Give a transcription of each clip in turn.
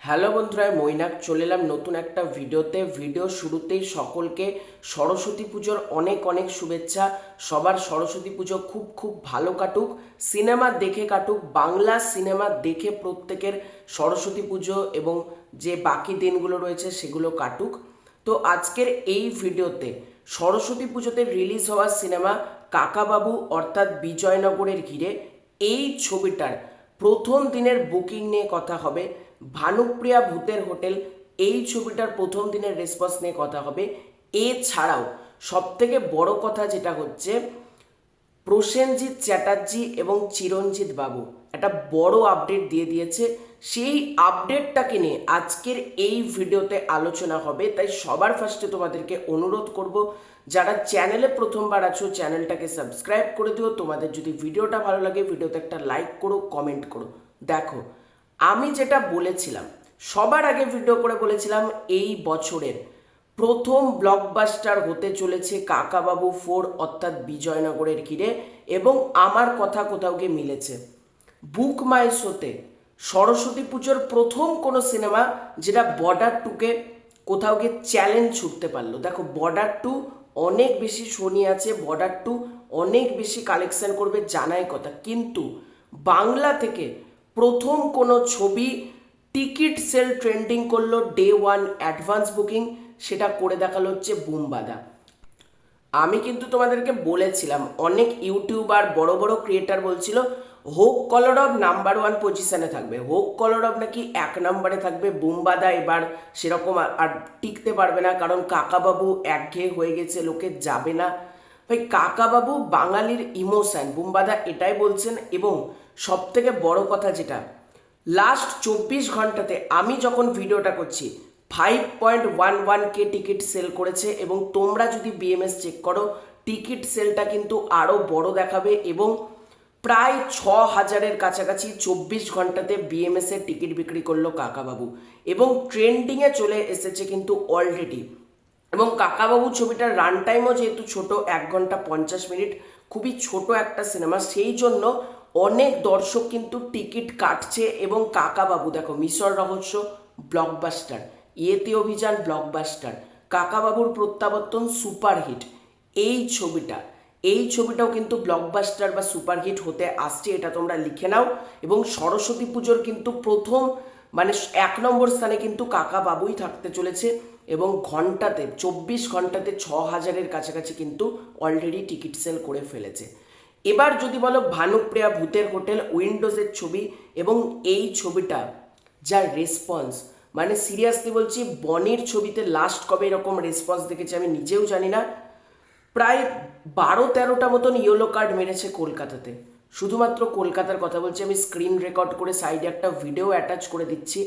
Hello বন্ধুরা, মৈনাক চলে এলাম নতুন একটা ভিডিওতে। ভিডিও শুরুতেই সকলকে সরস্বতী পুজোর অনেক অনেক শুভেচ্ছা। সবার সরস্বতী পুজো খুব খুব ভালো কাটুক, সিনেমা দেখে কাটুক, বাংলা সিনেমা দেখে প্রত্যেকের সরস্বতী পুজো এবং যে বাকি দিনগুলো রয়েছে সেগুলো কাটুক। তো আজকের এই ভিডিওতে সরস্বতী পুজোতে রিলিজ হওয়া সিনেমা কাকাবাবু অর্থাৎ বিজয়নগরের ঘিরে এই ছবিটার প্রথম দিনের বুকিং নিয়ে কথা হবে। ভানুপ্রিয়া ভূতের হোটেল এই ছবিটার প্রথম দিনের রেসপন্স নিয়ে কথা হবে। এছাড়াও সবথেকে বড় কথা যেটা হচ্ছে, প্রসেনজিৎ চ্যাটার্জি এবং চিরঞ্জিত বাবু একটা বড় আপডেট দিয়ে দিয়েছে। সেই আপডেটটাকে নিয়ে আজকের এই ভিডিওতে আলোচনা হবে। তাই সবার ফার্স্টে তোমাদেরকে অনুরোধ করব, যারা চ্যানেলে প্রথমবার আছো চ্যানেলটাকে সাবস্ক্রাইব করে দিও। তোমাদের যদি ভিডিওটা ভালো লাগে ভিডিওতে একটা লাইক করো, কমেন্ট করো। দেখো, আমি যেটা বলেছিলাম, সবার আগে ভিডিও করে বলেছিলাম এই বছরের প্রথম ব্লকবাস্টার হতে চলেছে কাকাবাবু 4 অর্থাৎ বিজয়নগরের ঘিরে, এবং আমার কথা কোথাও গিয়ে মিলেছে। বুক মাই শোতে সরস্বতী পুজোর প্রথম কোনো সিনেমা যেটা বর্ডার টুকে কোথাও গিয়ে চ্যালেঞ্জ ছুটতে পারলো। দেখো, বর্ডার টু অনেক বেশি শনি আছে, বর্ডার টু অনেক বেশি কালেকশন করবে জানাই কথা, কিন্তু বাংলা থেকে প্রথম কোনো ছবি টিকিট সেল ট্রেন্ডিং করলো ডে ওয়ান অ্যাডভান্স বুকিং, সেটা করে দেখালো হচ্ছে বুমবাদা। আমি কিন্তু তোমাদেরকে বলেছিলাম, অনেক ইউটিউবার বড় বড় ক্রিয়েটার বলছিল হোক কলরব নাম্বার 1 পজিশনে থাকবে, হোক কলরব নাকি 1 নম্বরে থাকবে, বুমবাদা এবার সেরকম আর টিকতে পারবে না, কারণ কাকাবাবু একঘেয়ে হয়ে গেছে, লোকে যাবে না। ভাই, কাকাবাবু বাঙালির ইমোশন, বুমবাদা এটাই বলছেন। এবং সব থেকে বড় কথা যেটা, লাস্ট 24 ঘন্টাতে আমি যখন ভিডিওটা করছি 5.11K টিকিট সেল করেছে, এবং তোমরা যদি বিএমএস চেক করো টিকিট সেলটা কিন্তু আরও বড় দেখাবে, এবং প্রায় 6,000-এর কাছাকাছি 24 ঘন্টাতে বিএমএস এর টিকিট বিক্রি করলো কাকাবাবু, এবং ট্রেন্ডিংয়ে চলে এসেছে কিন্তু অলরেডি। এবং কাকাবাবু ছবিটার রান টাইমও যেহেতু ছোট, 1 ঘন্টা 50 মিনিট, খুবই ছোট একটা সিনেমা, সেই জন্য অনেক দর্শক কিন্তু টিকিট কাটছে। এবং কাকাবাবু দেখো, মিশর রহস্য ব্লকবাস্টার, ইয়েতে অভিযান ব্লকবাস্টার, কাকাবাবুর প্রত্যাবর্তন সুপারহিট, এই ছবিটাও কিন্তু ব্লকবাস্টার বা সুপারহিট হতে আসছে, এটা তোমরা লিখে নাও। এবং সরস্বতী পুজোর কিন্তু প্রথম 1 নম্বর স্থানে কিন্তু কাকাবাবুই থাকতে চলেছে, এবং ঘন্টাতে 24 ঘন্টাতে 6,000-এর কাছাকাছি কিন্তু অলরেডি টিকিট সেল করে ফেলেছে। এবার যদি বলো ভানুপ্রিয়া ভূতের হোটেল উইন্ডোজের ছবি, এবং এই ছবিটা যার রেসপন্স, সিরিয়াসলি বলছি, বনির ছবিতে লাস্ট কবে এরকম রেসপন্স দেখেছি আমি নিজেও জানি না। প্রায় 12-13টা মতন ইয়েলো কার্ড মেরেছে কলকাতাতে, শুধুমাত্র কলকাতার কথা বলছি আমি, স্ক্রিন রেকর্ড করে সাইডে একটা ভিডিও অ্যাটাচ করে দিচ্ছি।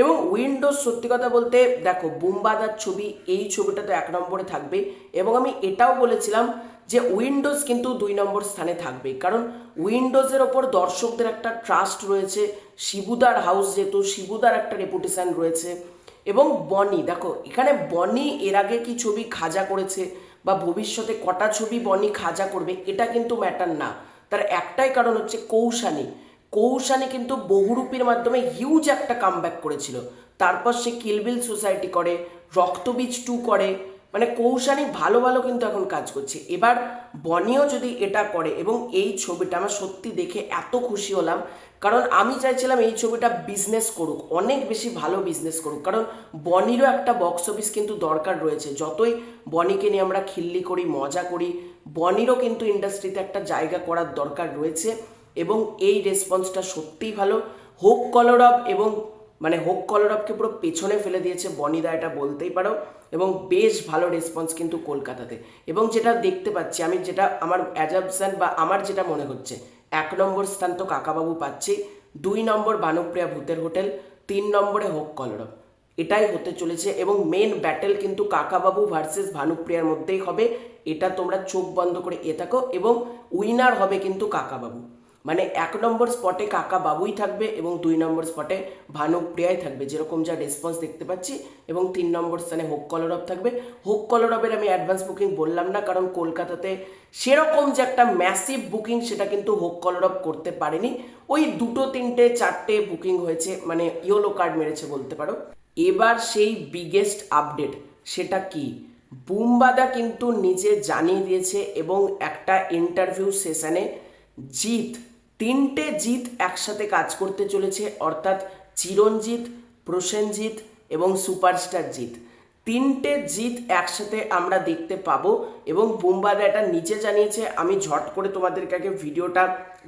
এবং উইন্ডোজ সত্যি কথা বলতে দেখো, বুমবাদার ছবি, এই ছবিটা তো 1 নম্বরে থাকবে, এবং আমি এটাও বলেছিলাম যে উইন্ডোজ কিন্তু 2 নম্বর স্থানে থাকবে, কারণ উইন্ডোজের ওপর দর্শকদের একটা ট্রাস্ট রয়েছে, শিবুদার হাউস যেহেতু, শিবুদার একটা রেপুটেশন রয়েছে। এবং বনি দেখো, এখানে বনি এর আগে কি ছবি খাজা করেছে বা ভবিষ্যতে কটা ছবি বনি খাজা করবে এটা কিন্তু ম্যাটার না, তার একটাই কারণ হচ্ছে কৌশানী কিন্তু বহুরূপীর মাধ্যমে হিউজ একটা কামব্যাক করেছিল, তারপর সে কিলবিল সোসাইটি করে, রক্তবীজ 2 করে, কৌশানী ভালো ভালো কিন্তু এখন কাজ করছে। এবার বনিও যদি এটা করে, এবং এই ছবিটা আমার সত্যি দেখে এত খুশি হলাম, কারণ আমি চাইছিলাম এই ছবিটা বিজনেস করুক, অনেক বেশি ভালো বিজনেস করুক, কারণ বনিরও একটা বক্স অফিস কিন্তু দরকার রয়েছে। যতই বনিকে নিয়ে আমরা খিল্লি করি, মজা করি, বনিরও কিন্তু ইন্ডাস্ট্রিতে একটা জায়গা করার দরকার রয়েছে। এবং এই রেসপন্সটা সত্যিই ভালো। হোক কলরব, এবং হোক কলরবকে পুরো পেছনে ফেলে দিয়েছে বনিদা, এটা বলতেই পারো। এবং বেশ ভালো রেসপন্স কিন্তু কলকাতাতে। এবং যেটা দেখতে পাচ্ছি আমি, যেটা আমার অ্যাজাবশন বা আমার যেটা মনে হচ্ছে, 1 নম্বর স্থান তো কাকাবাবু পাচ্ছে, 2 নম্বর ভানুপ্রিয়া ভূতের হোটেল, 3 নম্বরে হোক কলরব, এটাই হতে চলেছে। এবং মেন ব্যাটেল কিন্তু কাকাবাবু ভার্সেস ভানুপ্রিয়ার মধ্যেই হবে, এটা তোমরা চোখ বন্ধ করে থাকো, এবং উইনার হবে কিন্তু কাকাবাবু। মানে 1 নম্বর স্পটে কাকা বাবুই থাকবে এবং 2 নম্বর স্পটে ভানুপ্রিয়াই থাকবে, যেরকম যা রেসপন্স দেখতে পাচ্ছি। এবং 3 নম্বর স্থানে হোক কলরব থাকবে। হোক কলরবের আমি অ্যাডভান্স বুকিং বললাম না, কারণ কলকাতাতে সেরকম যে একটা ম্যাসিভ বুকিং সেটা কিন্তু হোক কলরব করতে পারেনি। ওই 2, 3, 4টে বুকিং হয়েছে, মানে ইয়েলো কার্ড মেরেছে বলতে পারো। এবার সেই বিগেস্ট আপডেট, সেটা কি? বুম্বাদা কিন্তু নিজে জানিয়ে দিয়েছে এবং একটা ইন্টারভিউ সেশনে জিৎ, 3টে জিৎ একসাথে কাজ করতে চলেছে, অর্থাৎ চিরঞ্জিত, প্রসেনজিৎ এবং সুপারস্টার জিৎ, 3টে জিৎ একসাথে আমরা দেখতে পাবো। এবং বুম্বাদা এটা নিচে জানিয়েছে। আমি ঝট করে তোমাদেরকে আগে ভিডিওটা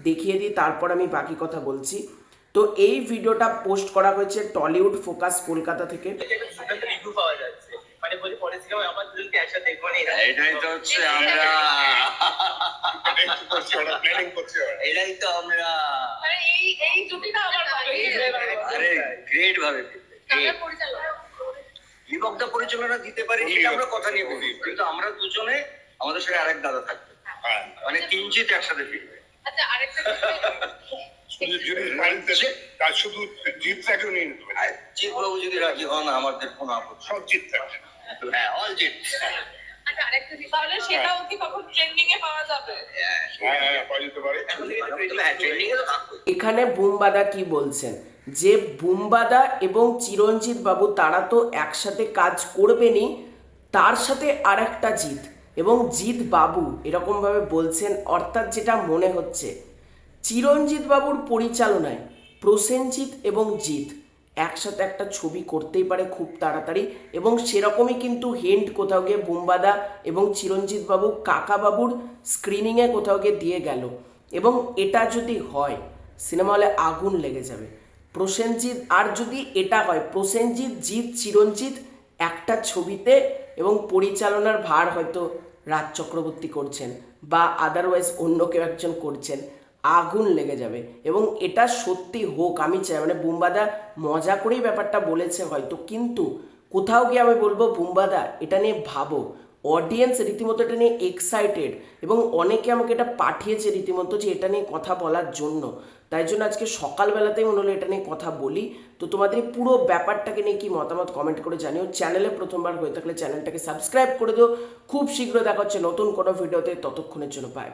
দেখিয়ে দিই, তারপর আমি বাকি কথা বলছি। তো এই ভিডিওটা পোস্ট করা হয়েছে টলিউড ফোকাস কলকাতা থেকে। এটাই তো হচ্ছে আমরা এটাই তো আমরা আরে গ্রেট ভাবে বিভক্ত পরিচালনা দিতে পারি, এটা আমরা কথা নিয়ে বলি, কিন্তু আমরা দুজনে আমাদের সঙ্গে আরেক দাদা থাকবে, মানে কিঞ্চিত একসাথে ফিরবে। আচ্ছা, আরেকটা শুধু জিতটাকেও নিয়ে নিতে পারি। জিৎ বাবু যদি রাজি হন আমাদের কোনো আপত্তি, সব জিত থাকবে। হ্যাঁ, অল জিত। আচ্ছা, আরেকটা তাহলে সেটাও কি তখন ট্রেন্ডিং এ পাওয়া যাবে? হ্যাঁ, পাওয়া যেতে পারে। ট্রেন্ডিং এ তো থাকবে। এখানে বুম্বাদা কি বলছেন, যে বুম্বাদা এবং চিরঞ্জিত বাবু তারা তো একসাথে কাজ করবেনই, তার সাথে আর একটা জিৎ এবং জিৎ বাবু এরকমভাবে বলছেন। অর্থাৎ যেটা মনে হচ্ছে, চিরঞ্জিত বাবুর পরিচালনায় প্রসেনজিৎ এবং জিৎ একসাথে একটা ছবি করতেই পারে খুব তাড়াতাড়ি। এবং সেরকমই কিন্তু হিন্ট কোথাও গিয়ে বুম্বাদা এবং চিরঞ্জিত বাবু কাকা বাবুর স্ক্রিনিংয়ে কোথাও গিয়ে দিয়ে গেল। এবং এটা যদি হয়, সিনেমা হলে আগুন লেগে যাবে। প্রসেনজিৎ, আর যদি এটা হয় প্রসেনজিৎ, জিৎ, চিরঞ্জিত একটা ছবিতে, এবং পরিচালনার ভার হয়তো রাজ চক্রবর্তী করছেন বা আদারওয়াইজ অন্য কেউ একজন করছেন, আগুন লেগে যাবে। এবং এটা সত্যি হোক আমি চাই, মানে বুম্বাদা মজা করেই ব্যাপারটা বলেছে হয়তো, কিন্তু কোথাও গিয়ে আমি বলবো বুম্বাদা এটা নিয়ে ভাবো। অডিয়েন্স রীতিমতো এটা নিয়ে এক্সাইটেড এবং অনেকে আমাকে এটা পাঠিয়েছে রীতিমতো যে এটা নিয়ে কথা বলার জন্য। তাই জন্য আজকে সকালবেলাতেই মনে হলো এটা নিয়ে কথা বলি। তো তোমাদের এই পুরো ব্যাপারটাকে নিয়ে কি মতামত কমেন্ট করে জানিও। চ্যানেলে প্রথমবার হয়ে থাকলে চ্যানেলটাকে সাবস্ক্রাইব করে দিও। খুব শীঘ্র দেখা হচ্ছে নতুন কোনো ভিডিওতে, ততক্ষণের জন্য বাই।